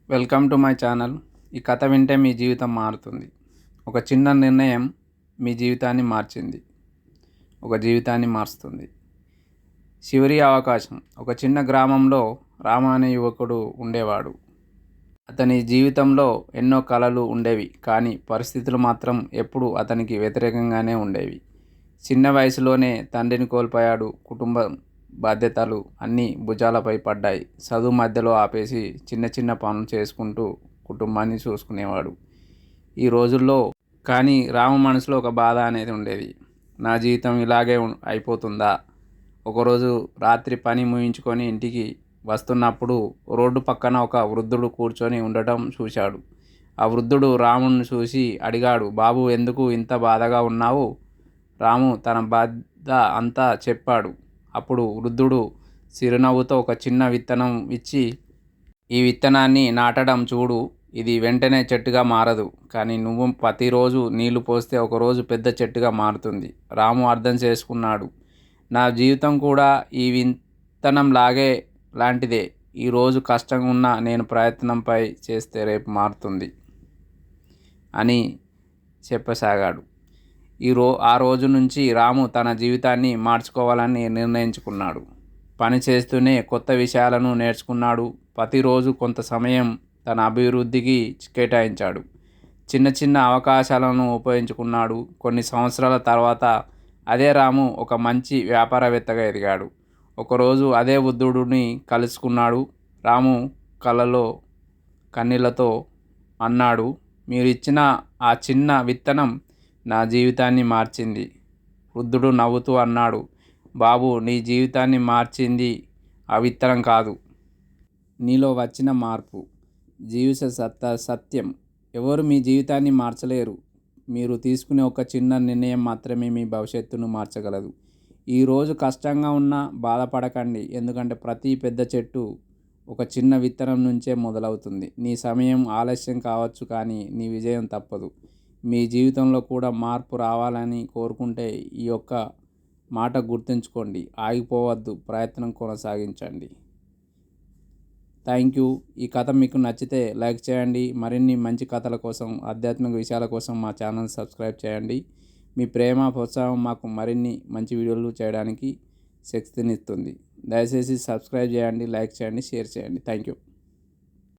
Welcome to my channel. ఈ కథ వింటే మీ జీవితం మారుతుంది. ఒక చిన్న నిర్ణయం మీ జీవితాన్ని మార్చింది. ఒక జీవితాన్ని మారుస్తుంది. చివరి అవకాశం. ఒక చిన్న గ్రామంలో రామ అనే యువకుడు ఉండేవాడు. అతని జీవితంలో ఎన్నో కలలు ఉండేవి, కానీ పరిస్థితులు మాత్రం ఎప్పుడూ అతనికి వ్యతిరేకంగానే ఉండేవి. చిన్న వయసులోనే తండ్రిని కోల్పోయాడు. కుటుంబం బాధ్యతలు అన్నీ భుజాలపై పడ్డాయి. చదువు మధ్యలో ఆపేసి చిన్న చిన్న పనులు చేసుకుంటూ కుటుంబాన్ని చూసుకునేవాడు ఈ రోజుల్లో. కానీ రాము మనసులో ఒక బాధ అనేది ఉండేది. నా జీవితం ఇలాగే అయిపోతుందా? ఒకరోజు రాత్రి పని ముగించుకొని ఇంటికి వస్తున్నప్పుడు రోడ్డు పక్కన ఒక వృద్ధుడు కూర్చొని ఉండటం చూశాడు. ఆ వృద్ధుడు రాముని చూసి అడిగాడు, బాబు, ఎందుకు ఇంత బాధగా ఉన్నావు? రాము తన బాధ అంతా చెప్పాడు. అప్పుడు వృద్ధుడు చిరునవ్వుతో ఒక చిన్న విత్తనం ఇచ్చి, ఈ విత్తనాన్ని నాటడం చూడు. ఇది వెంటనే చెట్టుగా మారదు, కానీ నువ్వు ప్రతిరోజు నీళ్లు పోస్తే ఒకరోజు పెద్ద చెట్టుగా మారుతుంది. రాము అర్థం చేసుకున్నాడు. నా జీవితం కూడా ఈ విత్తనం లాంటిదే. ఈరోజు కష్టంగా ఉన్న నేను ప్రయత్నంపై చేస్తే రేపు మారుతుంది అని చెప్పసాగాడు. ఆ రోజు నుంచి రాము తన జీవితాన్ని మార్చుకోవాలని నిర్ణయించుకున్నాడు. పని చేస్తూనే కొత్త విషయాలను నేర్చుకున్నాడు. ప్రతిరోజు కొంత సమయం తన అభివృద్ధికి కేటాయించాడు. చిన్న చిన్న అవకాశాలను ఉపయోగించుకున్నాడు. కొన్ని సంవత్సరాల తర్వాత అదే రాము ఒక మంచి వ్యాపారవేత్తగా ఎదిగాడు. ఒకరోజు అదే వృద్ధుడిని కలుసుకున్నాడు. రాము కన్నీళ్లతో అన్నాడు, మీరు ఇచ్చిన ఆ చిన్న విత్తనం నా జీవితాన్ని మార్చింది. వృద్ధుడు నవ్వుతూ అన్నాడు, బాబు, నీ జీవితాన్ని మార్చింది ఆ విత్తనం కాదు, నీలో వచ్చిన మార్పు. జీవిత సత్యం. ఎవరు మీ జీవితాన్ని మార్చలేరు. మీరు తీసుకునే ఒక చిన్న నిర్ణయం మాత్రమే మీ భవిష్యత్తును మార్చగలదు. ఈరోజు కష్టంగా ఉన్నా బాధపడకండి, ఎందుకంటే ప్రతి పెద్ద చెట్టు ఒక చిన్న విత్తనం నుంచే మొదలవుతుంది. నీ సమయం ఆలస్యం కావచ్చు, కానీ నీ విజయం తప్పదు. మీ జీవితంలో కూడా మార్పు రావాలని కోరుకుంటే ఈ యొక్క మాట గుర్తుంచుకోండి. ఆగిపోవద్దు, ప్రయత్నం కొనసాగించండి. Thank you. ఈ కథ మీకు నచ్చితే లైక్ చేయండి. మరిన్ని మంచి కథల కోసం, ఆధ్యాత్మిక విషయాల కోసం మా ఛానల్ సబ్స్క్రైబ్ చేయండి. మీ ప్రేమ ప్రోత్సాహం మాకు మరిన్ని మంచి వీడియోలు చేయడానికి శక్తినిస్తుంది. దయచేసి సబ్స్క్రైబ్ చేయండి, లైక్ చేయండి, షేర్ చేయండి. Thank you.